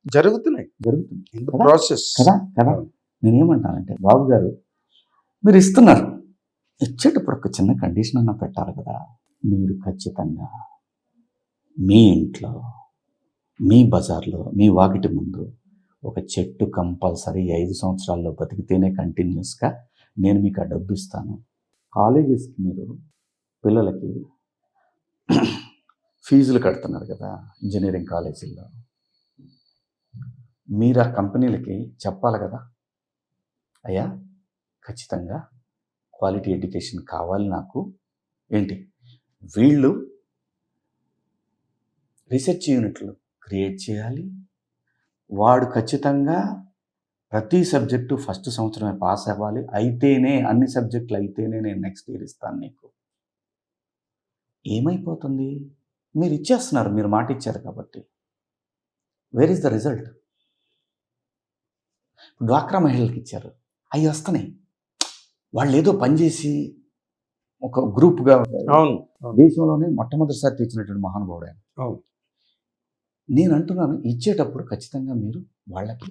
జరుగుతున్నాయి కదా ప్రాసెస్ కదా కదా. నేనేమంటానంటే బాబు గారు మీరు ఇస్తున్నారు, ఇచ్చేటప్పుడు ఒక చిన్న కండిషన్ అన్నా పెట్టాలి కదా. మీరు ఖచ్చితంగా మీ ఇంట్లో, మీ బజార్లో, మీ వాకిటి ముందు ఒక చెట్టు కంపల్సరీ 5 సంవత్సరాల్లో బతికితేనే కంటిన్యూస్గా నేను మీకు ఆ డబ్బు ఇస్తాను. కాలేజెస్కి మీరు పిల్లలకి ఫీజులు కడుతున్నారు కదా ఇంజనీరింగ్ కాలేజీల్లో, మీరు ఆ కంపెనీలకి చెప్పాలి కదా, అయ్యా ఖచ్చితంగా క్వాలిటీ ఎడ్యుకేషన్ కావాలి నాకు. ఏంటి వీళ్ళు రీసెర్చ్ యూనిట్లు క్రియేట్ చేయాలి, వాడు ఖచ్చితంగా ప్రతి సబ్జెక్టు ఫస్ట్ సంవత్సరమే పాస్ అవ్వాలి, అయితేనే అన్ని సబ్జెక్టులు అయితేనే నేను నెక్స్ట్ ఇయర్ ఇస్తాను నీకు. ఏమైపోతుంది? మీరు ఇచ్చేస్తున్నారు, మీరు మాట ఇచ్చారు కాబట్టి. Where is the result? డ్వాక్రా మహిళలకు ఇచ్చారు, అవి వస్తున్నాయి. వాళ్ళు ఏదో పనిచేసి ఒక గ్రూప్గా, అవును దేశంలోనే మొట్టమొదటిసారి తీర్చినటువంటి మహానుభావుడు ఆయన. అవును. నేను అంటున్నాను, ఇచ్చేటప్పుడు ఖచ్చితంగా మీరు వాళ్ళకి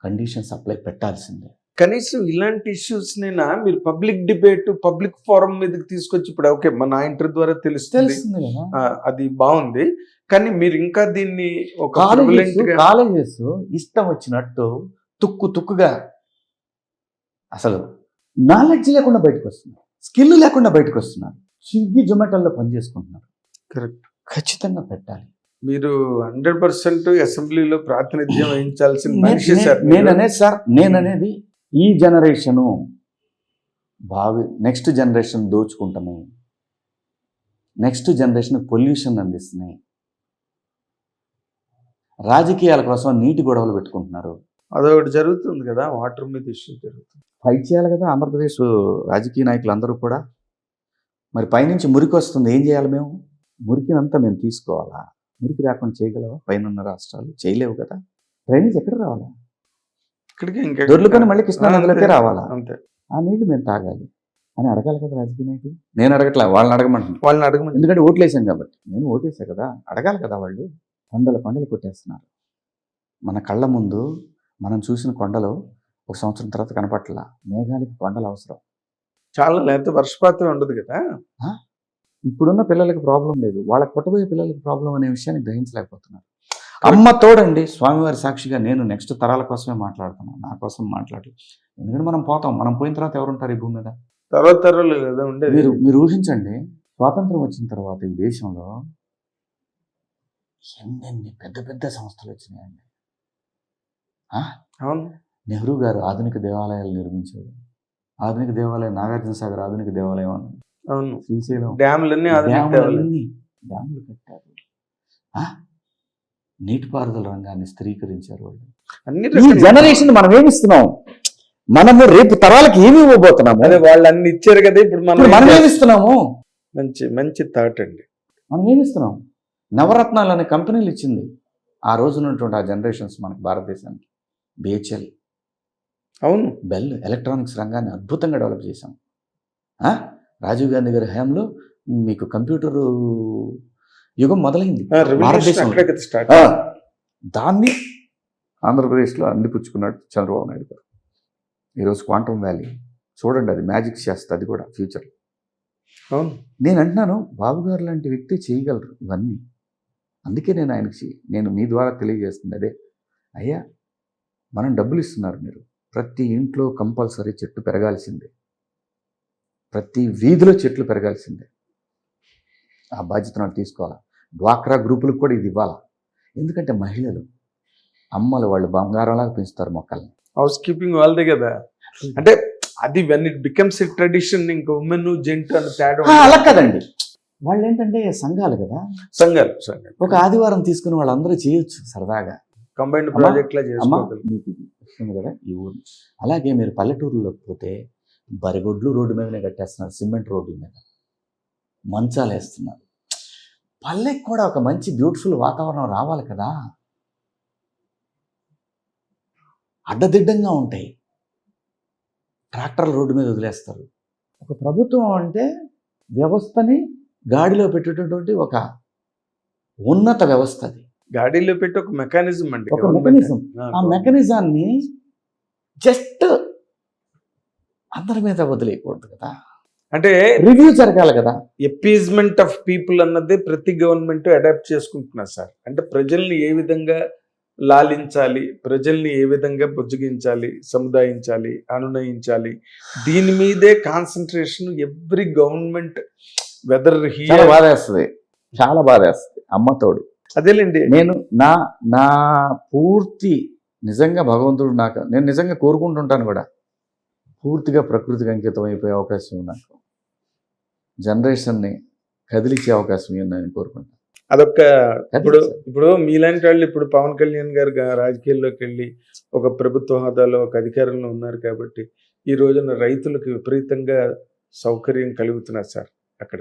కండిషన్స్ అప్లై పెట్టాల్సిందే. కనీసం ఇలాంటి ఇష్యూస్ నైనా మీరు పబ్లిక్ డిబేట్, పబ్లిక్ ఫోరం మీదకి తీసుకొచ్చి, ఇప్పుడు ఓకే మన ఇంటర్ ద్వారా తెలుస్తుంది కదా. అది బాగుంది, కానీ మీరు ఇంకా దీన్ని ఒక కాలేజెస్ ఇష్టం వచ్చినట్టు తుక్కుగా అసలు నాలెడ్జ్ లేకుండా బయటకు వస్తున్నారు, స్కిల్ లేకుండా బయటకు వస్తున్నారు, స్విగ్గీ జొమాటోల్లో పనిచేసుకుంటున్నారు. కరెక్ట్. ఖచ్చితంగా పెట్టాలి. మీరు 100% అసెంబ్లీలో ప్రాతినిధ్యం వహించాల్సిన మనిషి సార్. నేననేది ఈ జనరేషను నెక్స్ట్ జనరేషన్ దోచుకుంటున్నాయి, నెక్స్ట్ జనరేషన్ పొల్యూషన్ అందిస్తున్నాయి, రాజకీయాల కోసం నీటి గొడవలు పెట్టుకుంటున్నారు. అదొకటి జరుగుతుంది కదా, వాటర్ మీద ఇష్యూ జరుగుతుంది. ఫైట్ చేయాలి కదా ఆంధ్రప్రదేశ్ రాజకీయ నాయకులు అందరూ కూడా. మరి పైనుంచి మురికి వస్తుంది, ఏం చేయాలి? మేము మురికినంతా మేము తీసుకోవాలా? మురికి రాకుండా చేయగలవా? పైన ఉన్న రాష్ట్రాలు చేయలేవు కదా. డ్రైనేజ్ ఎక్కడ రావాలా? ఇక్కడికి దొర్లుకొని మళ్ళీ కృష్ణా నదిలోకే రావాలా? అంతే. ఆ నీళ్లు మేము తాగాలి అని అడగాలి కదా రాజకీయ నాయకులు. నేను అడగట్లా, వాళ్ళని అడగమంటున్నాను. ఎందుకంటే ఓట్లు వేసాం కాబట్టి. నేను ఓటేసా కదా, అడగాలి కదా. వాళ్ళు కొండలు కొట్టేస్తున్నారు మన కళ్ళ ముందు. మనం చూసిన కొండలు ఒక సంవత్సరం తర్వాత కనపట్ల. మేఘాలకి కొండలు అవసరం చాలా, లేకపోతే వర్షపాతం ఉండదు కదా. ఇప్పుడున్న పిల్లలకి ప్రాబ్లం లేదు, వాళ్ళకి పుట్టబోయే పిల్లలకి ప్రాబ్లం అనే విషయాన్ని గ్రహించలేకపోతున్నారు. అమ్మ తోడండి, స్వామివారి సాక్షిగా నేను నెక్స్ట్ తరాల కోసమే మాట్లాడుతున్నాను, నా కోసం మాట్లాడలేదు. ఎందుకంటే మనం పోతాం, మనం పోయిన తర్వాత ఎవరుంటారు ఈ భూమి మీద? తరాలు కదా ఉండేది. మీరు ఊహించండి, స్వాతంత్రం వచ్చిన తర్వాత ఈ దేశంలో ఎన్నెన్ని పెద్ద సంస్థలు వచ్చినాయండి. అవును. నెహ్రూ గారు ఆధునిక దేవాలయాలు నిర్మించారు. ఆధునిక దేవాలయం నాగార్జున సాగర్ ఆధునిక దేవాలయం అన్నది. అవును. శ్రీశైలం డ్యాములు కట్టారు. నీటిపారుదల రంగాన్ని స్థిరీకరించారు వాళ్ళు. ఈ జనరేషన్ మనం ఏమిస్తున్నాం? మనము రేపు తరాలకి ఏమి ఇవ్వబోతున్నాము? అదే వాళ్ళు అన్ని ఇచ్చారు కదా, ఇప్పుడు మనం ఏమిస్తున్నాము? మంచి థాట్ అండి. మనం ఏమిస్తున్నాం? నవరత్నాలు అనే కంపెనీలు ఇచ్చింది ఆ రోజు ఉన్నటువంటి ఆ జనరేషన్స్ మనకు భారతదేశానికి. బిహెచ్ఎల్, అవును, బెల్ ఎలక్ట్రానిక్స్ రంగాన్ని అద్భుతంగా డెవలప్ చేశాం. రాజీవ్ గాంధీ గారి హయాంలో మీకు కంప్యూటర్ యుగం మొదలైంది భారతదేశంలో. దాన్ని ఆంధ్రప్రదేశ్లో అందిపుచ్చుకున్నాడు చంద్రబాబు నాయుడు గారు. ఈరోజు క్వాంటమ్ వ్యాలీ చూడండి, అది మ్యాజిక్ చేస్తుంది, అది కూడా ఫ్యూచర్. అవును. నేను అంటున్నాను, బాబు గారు లాంటి వ్యక్తి చేయగలరు ఇవన్నీ. అందుకే నేను మీ ద్వారా తెలియజేస్తుంది అదే, అయ్యా మనం డబ్బులు ఇస్తున్నారు, మీరు ప్రతి ఇంట్లో కంపల్సరీ చెట్టు పెరగాల్సిందే, ప్రతి వీధిలో చెట్లు పెరగాల్సిందే. ఆ బాధ్యత నాకు తీసుకోవాలా. డ్వాక్రా గ్రూపులకు కూడా ఇది ఇవ్వాలా. ఎందుకంటే మహిళలు, అమ్మలు, వాళ్ళు బంగారంలాగా పెంచుతారు మొక్కల్ని. హౌస్ కీపింగ్ వాళ్ళదే కదా. అంటే అది when it becomes a tradition, ఇంకా ఉమెన్ జెంట్ అని తేడా అలా కదండి. వాళ్ళు ఏంటంటే సంఘాలు కదా, సంఘాలు ఒక ఆదివారం తీసుకుని వాళ్ళందరూ చేయొచ్చు సరదాగా, కంబైన్డ్ ప్రాజెక్ట్ లా చేసుకోవాలి కదా ఈ ఊరు. అలాగే మీరు పల్లెటూరులోకి పోతే బరిగొడ్లు రోడ్డు మీదనే కట్టేస్తున్నారు, సిమెంట్ రోడ్ల మీద మంచాలు వేస్తున్నారు. పల్లెకి కూడా ఒక మంచి బ్యూటిఫుల్ వాతావరణం రావాలి కదా. అడ్డదిడ్డంగా ఉంటాయి, ట్రాక్టర్లు రోడ్డు మీద వదిలేస్తారు. ఒక ప్రభుత్వం అంటే వ్యవస్థని గాడిలో పెట్టేటటువంటి ఒక ఉన్నత వ్యవస్థ అది. గాడిలో పెట్టి ఒక మెకానిజం అండి, ఒక government. మెకానిజం. ఆ government. మెకానిజాన్ని జస్ట్ అందరి మీద వదిలేయకూడదు కదా, అంటే రివ్యూ జరగాలి కదా. ఎపీజ్మెంట్ ఆఫ్ పీపుల్ అన్నది ప్రతి గవర్నమెంట్ అడాప్ట్ చేసుకుంటున్నారు సార్. అంటే ప్రజల్ని ఏ విధంగా లాలించాలి, ప్రజల్ని ఏ విధంగా బుజ్జగించాలి, సముదాయించాలి, అనునయించాలి, దీని మీదే కాన్సన్ట్రేషన్ ఎవ్రీ గవర్నమెంట్, వెదర్ చాలా బాధేస్తుంది, చాలా బాధేస్తుంది. అమ్మతోడు అదేలేండి. నేను నా పూర్తి నిజంగా భగవంతుడు నేను నిజంగా కోరుకుంటుంటాను కూడా, పూర్తిగా ప్రకృతికి అంకితం అయిపోయే అవకాశం ఉంది నాకు, జనరేషన్ని కదిలించే అవకాశం ఉంది నేను కోరుకుంటాను. అదొక ఇప్పుడు మీలాంటి వాళ్ళు ఇప్పుడు పవన్ కళ్యాణ్ గారు రాజకీయాల్లోకి వెళ్ళి ఒక ప్రభుత్వ హోదాలో ఒక అధికారంలో ఉన్నారు కాబట్టి ఈ రోజున రైతులకు విపరీతంగా సౌకర్యం కలుగుతున్నారు సార్ అక్కడ.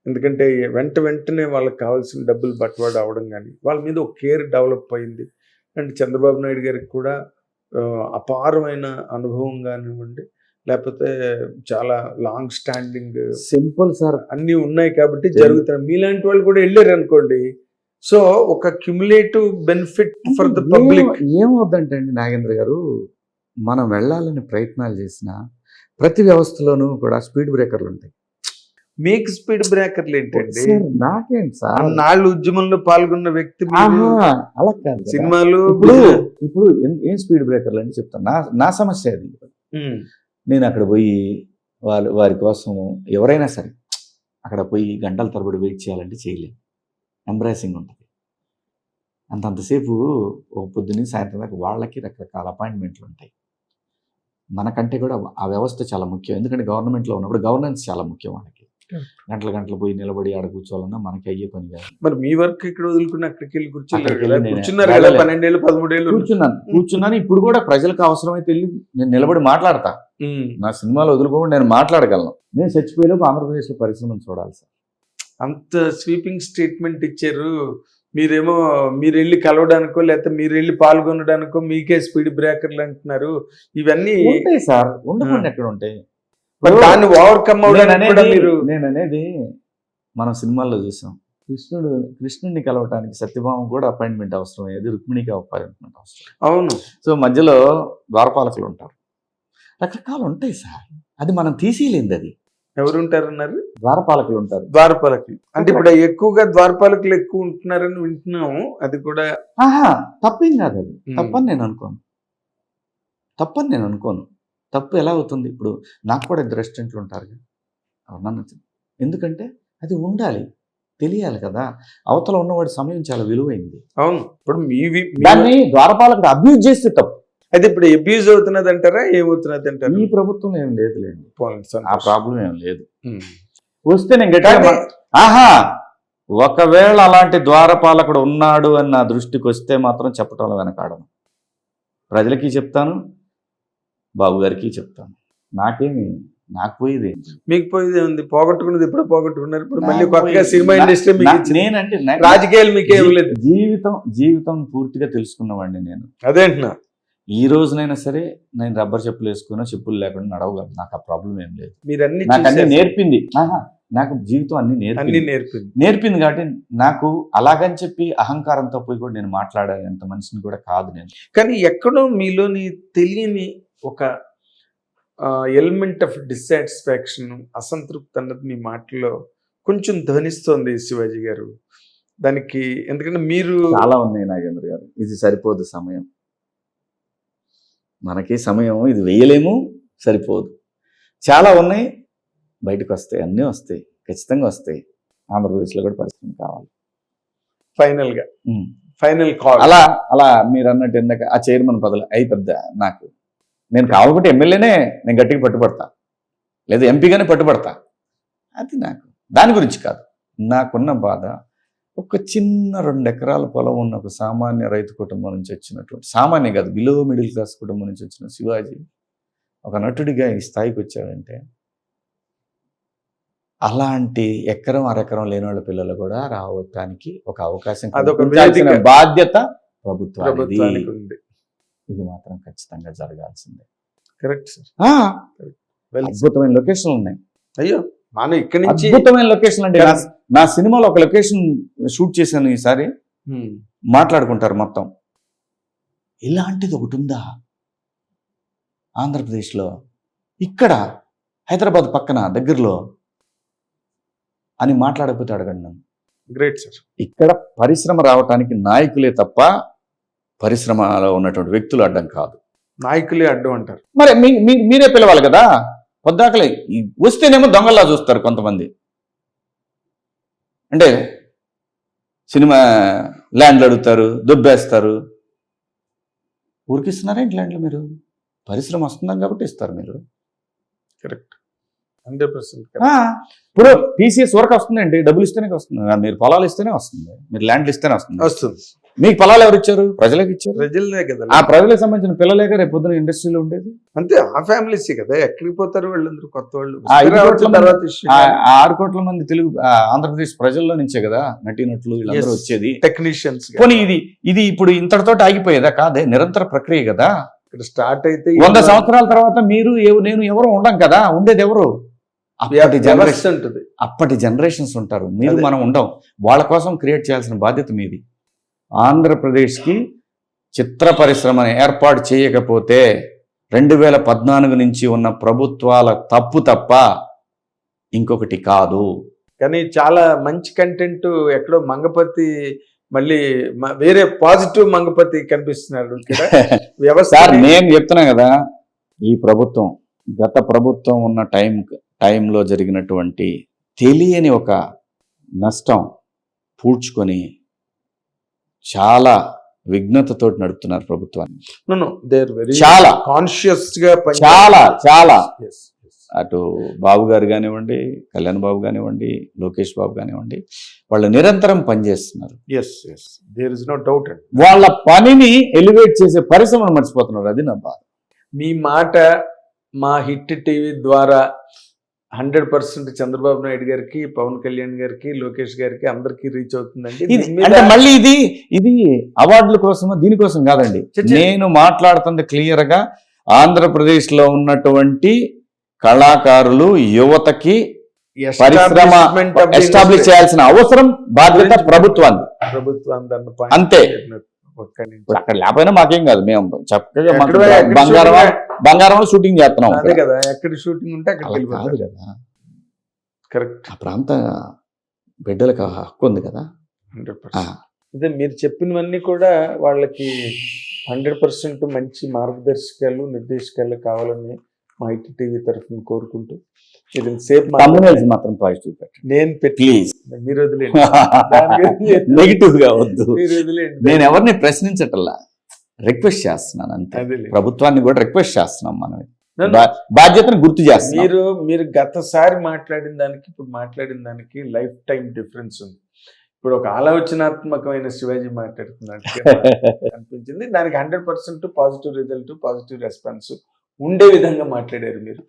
ఎందుకంటే వెంటనే వాళ్ళకి కావాల్సిన డబ్బులు బట్వాడ అవడం కానీ వాళ్ళ మీద ఒక కేర్ డెవలప్ అయింది. అండ్ చంద్రబాబు నాయుడు గారికి కూడా అపారమైన అనుభవం కానివ్వండి, లేకపోతే చాలా లాంగ్ స్టాండింగ్ సింపుల్ సార్ అన్నీ ఉన్నాయి కాబట్టి జరుగుతాయి. మీలాంటి వాళ్ళు కూడా వెళ్ళారు అనుకోండి, సో ఒక cumulative benefit for the public. ఏమవుద్దంటే అండి నాగేంద్ర గారు, మనం వెళ్ళాలని ప్రయత్నాలు చేసిన ప్రతి వ్యవస్థలోనూ కూడా స్పీడ్ బ్రేకర్లు ఉంటాయి. మీకు స్పీడ్ బ్రేకర్లు ఏంటండి? నాకేంటి సార్, నాళ్ళు ఉద్యమంలో పాల్గొన్న వ్యక్తి మీరు. అలా కాదు కదా. సినిమాలు ఇప్పుడు ఏం స్పీడ్ బ్రేకర్లు అని చెప్తాను. నా సమస్య అది. నేను అక్కడ పోయి వారి కోసం ఎవరైనా సరే అక్కడ పోయి గంటల తరబడి వెయిట్ చేయాలంటే చేయలేము, ఎంబ్రాసింగ్ ఉంటుంది. అంతసేపు ఒక పొద్దున్న సాయంత్రం దాకా వాళ్ళకి రకరకాల అపాయింట్మెంట్లు ఉంటాయి. మనకంటే కూడా ఆ వ్యవస్థ చాలా ముఖ్యం. ఎందుకంటే గవర్నమెంట్లో ఉన్నప్పుడు గవర్నెన్స్ చాలా ముఖ్యం. వాళ్ళకి గంటలు పోయి నిలబడి ఆడ కూర్చోవాలన్నా మనకి అయ్యే పని కాదు. మరి మీ వర్క్ ఇక్కడ వదులుకుని అక్కడికి వెళ్ళి కూర్చున్నారు, 12 ఏళ్ళు 13 ఏళ్ళు కూర్చున్నాను. ఇప్పుడు కూడా ప్రజలకు అవసరమైతే వెళ్ళి నేను నిలబడి మాట్లాడతా. నా సినిమాలు వదులుకోకుండా నేను మాట్లాడగలను. నేను చచ్చిపోయేలోపు ఆంధ్రప్రదేశ్లో పరిశ్రమను చూడాలి సార్. అంత స్వీపింగ్ స్టేట్మెంట్ ఇచ్చారు. మీరేమో మీరు వెళ్ళి కలవడానికో లేకపోతే మీరు వెళ్ళి పాల్గొనడానికో మీకే స్పీడ్ బ్రేకర్లు అంటున్నారు. ఇవన్నీ ఉంటాయి సార్, ఉండకుండా ఎక్కడ ఉంటాయి. దాన్ని ఓవర్కమ్ నేను అనేది మనం సినిమాల్లో చూసాం. కృష్ణుడిని కలవటానికి సత్యభామ కూడా అపాయింట్మెంట్ అవసరం అయ్యేది, రుక్మిణికి అపాయింట్మెంట్ అవసరం. అవును. సో మధ్యలో ద్వారపాలకులు ఉంటారు, రకరకాలు ఉంటాయి సార్. అది మనం తీసేయలేదు. అది ఎవరు ఉంటారన్నారు? ద్వారపాలకులు ఉంటారు. ద్వారపాలకులు అంటే ఇప్పుడు ఎక్కువగా ద్వారపాలకులు ఎక్కువ ఉంటున్నారని వింటున్నాము. అది కూడా తప్పేం కాదు. అది తప్పని నేను అనుకోను. తప్పు ఎలా అవుతుంది? ఇప్పుడు నాకు కూడా 2 రెస్టారెంట్లు ఉంటారు. ఎందుకంటే అది ఉండాలి, తెలియాలి కదా. అవతల ఉన్నవాడి సమయం చాలా విలువైంది. అవును. ఇప్పుడు దాన్ని ద్వారపాలకుడు అబ్యూజ్ చేస్తే తప్పు. అయితే ఇప్పుడు అబ్యూజ్ అవుతున్నది అంటారా, ఏమవుతున్నది అంటారా? ఈ ప్రభుత్వం ఏం లేదులేండి, ఆ ప్రాబ్లం ఏం లేదు. Hmm. వస్తే నేను గట్టిగా ఒకవేళ అలాంటి ద్వారపాలకుడు ఉన్నాడు అని నా దృష్టికి వస్తే మాత్రం చెప్పటంలో వెనకాడను. ప్రజలకి చెప్తాను, బాబు గారికి చెప్తాను. నాకు పోయేది, మీకు పోయేది ఉంది. పోగొట్టుకున్నది ఇప్పుడు పోగొట్టుకున్నారు. ఇప్పుడు మళ్ళీ కొత్తగా సినిమా ఇండస్ట్రీ నేనంటే రాజకీయాలు మీకేం లేదు. జీవితం పూర్తిగా తెలుసుకున్నవాడిని నేను. అదే అంటున్నా. ఈ రోజునైనా సరే నేను రబ్బర్ చెప్పులు వేసుకున్నా, చెప్పులు లేకుండా నడవగలను. నాకు ఆ ప్రాబ్లం ఏం లేదు. మీరు అన్ని నేర్పింది. నాకు జీవితం అన్ని నేర్పింది కాబట్టి నాకు అలాగని చెప్పి అహంకారంతో పోయి కూడా నేను మాట్లాడే అంత మనిషిని కూడా కాదు నేను. కానీ ఎక్కడో మీలోని తెలియని ఒక ఎలిమెంట్ ఆఫ్ డిస్సాటిస్ఫాక్షన్, అసంతృప్తి అన్నది మీ మాటలో కొంచెం ధ్వనిస్తోంది శివాజీ గారు. దానికి ఎందుకంటే మీరు చాలా ఉన్నాయి నాగేంద్ర గారు. ఇది సరిపోదు సమయం, మనకి సమయం ఇది వేయలేము, సరిపోదు. చాలా ఉన్నాయి, బయటకు వస్తాయి, అన్నీ వస్తాయి, ఖచ్చితంగా వస్తాయి. ఆంధ్రప్రదేశ్లో కూడా పరిశ్రమ కావాలి. Final call. అలా మీరు అన్నట్టు ఇందాక ఆ చైర్మన్ పదవి అయి పెద్ద నాకు, నేను కావాలంటే ఎమ్మెల్యేనే నేను గట్టిగా పట్టుబడతా, లేదా ఎంపీగానే పట్టుబడతా. అది నాకు దాని గురించి కాదు. నాకున్న బాధ ఒక చిన్న 2 ఎకరాల పొలం ఉన్న ఒక సామాన్య రైతు కుటుంబం నుంచి వచ్చినటువంటి, సామాన్య కాదు బిలో మిడిల్ క్లాస్ కుటుంబం నుంచి వచ్చిన శివాజీ ఒక నటుడిగా ఈ స్థాయికి వచ్చాడంటే, అలాంటి ఎకరం అరెకరం లేని వాళ్ళ పిల్లలు కూడా రావటానికి ఒక అవకాశం, బాధ్యత ప్రభుత్వానికి ఉంది. ఇది మాత్రం ఖచ్చితంగా జరగాల్సిందే. Correct sir. అద్భుతమైన లొకేషన్లు ఉన్నాయి. అయ్యో మనం ఇక్కడి నుంచి అద్భుతమైన లొకేషన్ అండి. నా సినిమాలో ఒక లొకేషన్ షూట్ చేశాను ఈసారి. మాట్లాడుకుంటారు మొత్తం. ఇలాంటిది ఒకటి ఉందా ఆంధ్రప్రదేశ్లో, ఇక్కడ హైదరాబాద్ పక్కన దగ్గరలో అని మాట్లాడకపోతే అడగండి నన్ను. Great sir. ఇక్కడ పరిశ్రమ రావటానికి నాయకులే తప్ప పరిశ్రమలో ఉన్నటువంటి వ్యక్తులు అడ్డం కాదు. నాయకులే అడ్డం అంటారు. మరి మీరే పిలవాలి కదా. పొద్దాకలే వస్తేనేమో దొంగల్లా చూస్తారు కొంతమంది. అంటే సినిమా ల్యాండ్లు అడుగుతారు, దుబ్బేస్తారు. ఊరికిస్తున్నారేంటి ల్యాండ్లు? మీరు పరిశ్రమ వస్తుందని కాబట్టి ఇస్తారు మీరు. కరెక్ట్, 100%. ఇప్పుడు టీసీఎస్ వరకు వస్తుందండి, డబ్బులు ఇస్తేనే వస్తుంది. మీరు పొలాలు ఇస్తేనే వస్తుంది, మీరు ల్యాండ్లు ఇస్తేనే వస్తుంది. మీకు పొలాలు ఎవరు ఇచ్చారు? ప్రజలకు ఇచ్చారు. ప్రజలే కదా. ఆ ప్రజలకు సంబంధించిన పిల్లలేక రేపు పొద్దున ఇండస్ట్రీలో ఉండేది. అంతే, ఆ ఫ్యామిలీసే కదా. ఎక్కడికి పోతారు వాళ్ళందరూ? కొత్త వాళ్ళు. 6 కోట్ల మంది తెలుగు ఆంధ్రప్రదేశ్ ప్రజల్లో నుంచే కదా నటీనటులు వీళ్ళందరూ వచ్చేది. టెక్నీషియన్స్. పోనీ ఇది ఇప్పుడు ఇంతటితో ఆగిపోయేదా? కాదే, నిరంతర ప్రక్రియ కదా. ఇక్కడ స్టార్ట్ అయితే 100 సంవత్సరాల తర్వాత మీరు నేను ఎవరు ఉండం కదా. ఉండేది ఎవరు? అప్పటి జనరేషన్స్ ఉంటారు. మీరు మనం ఉండం. వాళ్ళ కోసం క్రియేట్ చేయాల్సిన బాధ్యత మీది. ఆంధ్రప్రదేశ్కి చిత్ర పరిశ్రమను ఏర్పాటు చేయకపోతే 2014 నుంచి ఉన్న ప్రభుత్వాల తప్పు తప్ప ఇంకొకటి కాదు. కానీ చాలా మంచి కంటెంట్ ఎక్కడో మంగపతి, మళ్ళీ వేరే పాజిటివ్ మంగపతి కనిపిస్తున్నాడు వ్యవస్థ. నేను చెప్తున్నా కదా, ఈ ప్రభుత్వం గత ప్రభుత్వం ఉన్న టైంలో జరిగినటువంటి తెలియని ఒక నష్టం పూడ్చుకొని చాలా విఘ్నతతో నడుపుతున్నారు ప్రభుత్వాన్ని. చాలా కాన్షియస్ గా చాలా అటు బాబు గారు కానివ్వండి, కళ్యాణ్ బాబు కానివ్వండి, లోకేష్ బాబు కానివ్వండి, వాళ్ళు నిరంతరం పనిచేస్తున్నారు. వాళ్ళ పనిని ఎలివేట్ చేసే పరిశ్రమను మర్చిపోతున్నారు. అది నా బాధ. మీ మాట మా హిట్ టీవీ ద్వారా 100% చంద్రబాబు నాయుడు గారికి, పవన్ కళ్యాణ్ గారికి, లోకేష్ గారికి అందరికీ రీచ్ అవుతుందండి. అంటే మళ్ళీ ఇది అవార్డుల కోసమో దీనికోసం కాదండి. నేను మాట్లాడుతుంది క్లియర్ గా ఆంధ్రప్రదేశ్ లో ఉన్నటువంటి కళాకారులు, యువతకి పరిశ్రమ ఎస్టాబ్లిష్ చేయాల్సిన అవసరం, బాధ్యత ప్రభుత్వాన్ని. అంతే. అక్కడ లేకపోయినా మాకేం కాదు. మేము చక్కగా బంగారంలో షూటింగ్ చేస్తున్నాం కదా. ఎక్కడ షూటింగ్ ఉంటే అక్కడ కాదు కదా. కరెక్ట్. ఆ ప్రాంత బిడ్డలకు హక్కు ఉంది కదా. 100%. అదే మీరు చెప్పినవన్నీ కూడా వాళ్ళకి 100% మంచి మార్గదర్శకాలు, నిర్దేశకాలు కావాలని మా ఐటీ టీవీ తరఫున కోరుకుంటూ, మాత్రం పాజిటివ్ నేను ప్లీజ్ మీరు వదిలేండి. నెగిటివ్ గా వద్దు. నేను ఎవరిని ప్రశ్నించటల్లా, రిక్వెస్ట్ చేస్తున్నాను అంతే. ప్రభుత్వాన్ని కూడా రిక్వెస్ట్ చేస్తున్నాం. మనం బాధ్యతను గుర్తు చేస్తున్నాం. మీరు గతసారి మాట్లాడిన దానికి ఇప్పుడు మాట్లాడిన దానికి లైఫ్ టైం డిఫరెన్స్ ఉంది. ఇప్పుడు ఒక ఆలోచనాత్మకమైన శివాజీ మాట్లాడుతున్నట్టు అనిపించింది. దానికి 100% పాజిటివ్ రిజల్ట్, పాజిటివ్ రెస్పాన్స్ ఉండే విధంగా మాట్లాడారు మీరు.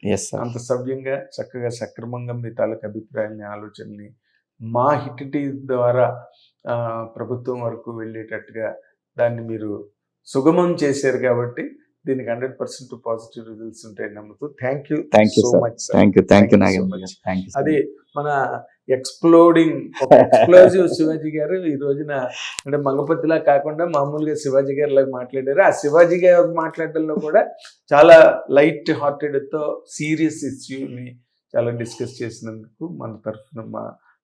అంత సవ్యంగా, చక్కగా, సక్రమంగా మీ తాలూకు అభిప్రాయాన్ని, ఆలోచనని మా హిట్ టీవీ ద్వారా ప్రభుత్వం వరకు వెళ్ళేటట్టుగా దాన్ని మీరు సుగమం చేశారు. కాబట్టి దీనికి 100% పాజిటివ్ రిజల్ట్స్ ఉంటాయని నమ్ముతూ థ్యాంక్ యూ సో మచ్. అది మన ఎక్స్ప్లోజివ్ శివాజీ గారు ఈ రోజున అంటే మంగపతిలా కాకుండా మామూలుగా శివాజీ గారు లాగా మాట్లాడారు. ఆ శివాజీ గారు మాట్లాడడంలో కూడా చాలా లైట్ హార్టెడ్తో సీరియస్ ఇష్యూని చాలా డిస్కస్ చేసినందుకు మన తరఫున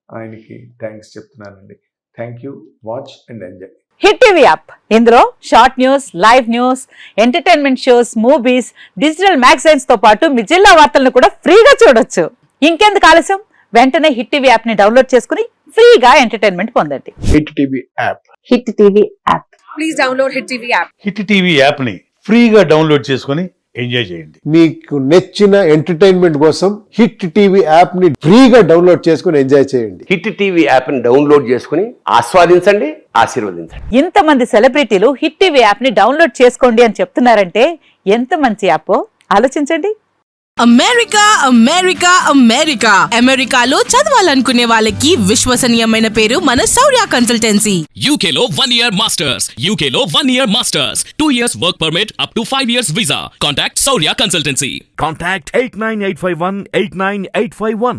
ఆయనకి థ్యాంక్స్ చెప్తున్నానండి. Thank you. Watch and enjoy hit TV app. ఇందులో short news, live news, entertainment shows, movies, digital magazines తో పాటు మీ జిల్లా వార్తలను కూడా ఫ్రీగా చూడొచ్చు. ఇంకెందుకు ఆలస్యం? వెంటనే హిట్ టీవీ యాప్ ని డౌన్లోడ్ చేసుకుని ఫ్రీగా ఎంటర్టైన్మెంట్ పొందండి. Hit TV app. Hit TV app. Please download hit TV app. Hit TV app ని ఫ్రీగా డౌన్లోడ్ చేసుకుని ఎంజాయ్ చేయండి. మీకు నచ్చిన ఎంటర్టైన్మెంట్ కోసం హిట్ టీవీ యాప్ ని ఫ్రీగా డౌన్లోడ్ చేసుకుని ఎంజాయ్ చేయండి. హిట్ టీవీ యాప్ ని డౌన్లోడ్ చేసుకుని ఆస్వాదించండి, ఆశీర్వదించండి. ఇంతమంది సెలబ్రిటీలు హిట్ టీవీ యాప్ ని డౌన్లోడ్ చేసుకోండి అని చెప్తున్నారంటే ఎంత మంచి యాప్ ఆలోచించండి. అమెరికా అమెరికా అమెరికా అమెరికాలో చదవాలనుకునే వాళ్ళకి విశ్వసనీయమైన పేరు మన శౌర్య కన్సల్టెన్సీ. UK లో 1 year masters. UK లో 1 year masters. 2 years work permit up to 5 years visa. Contact Saurya Consultancy. Contact 89851 89851.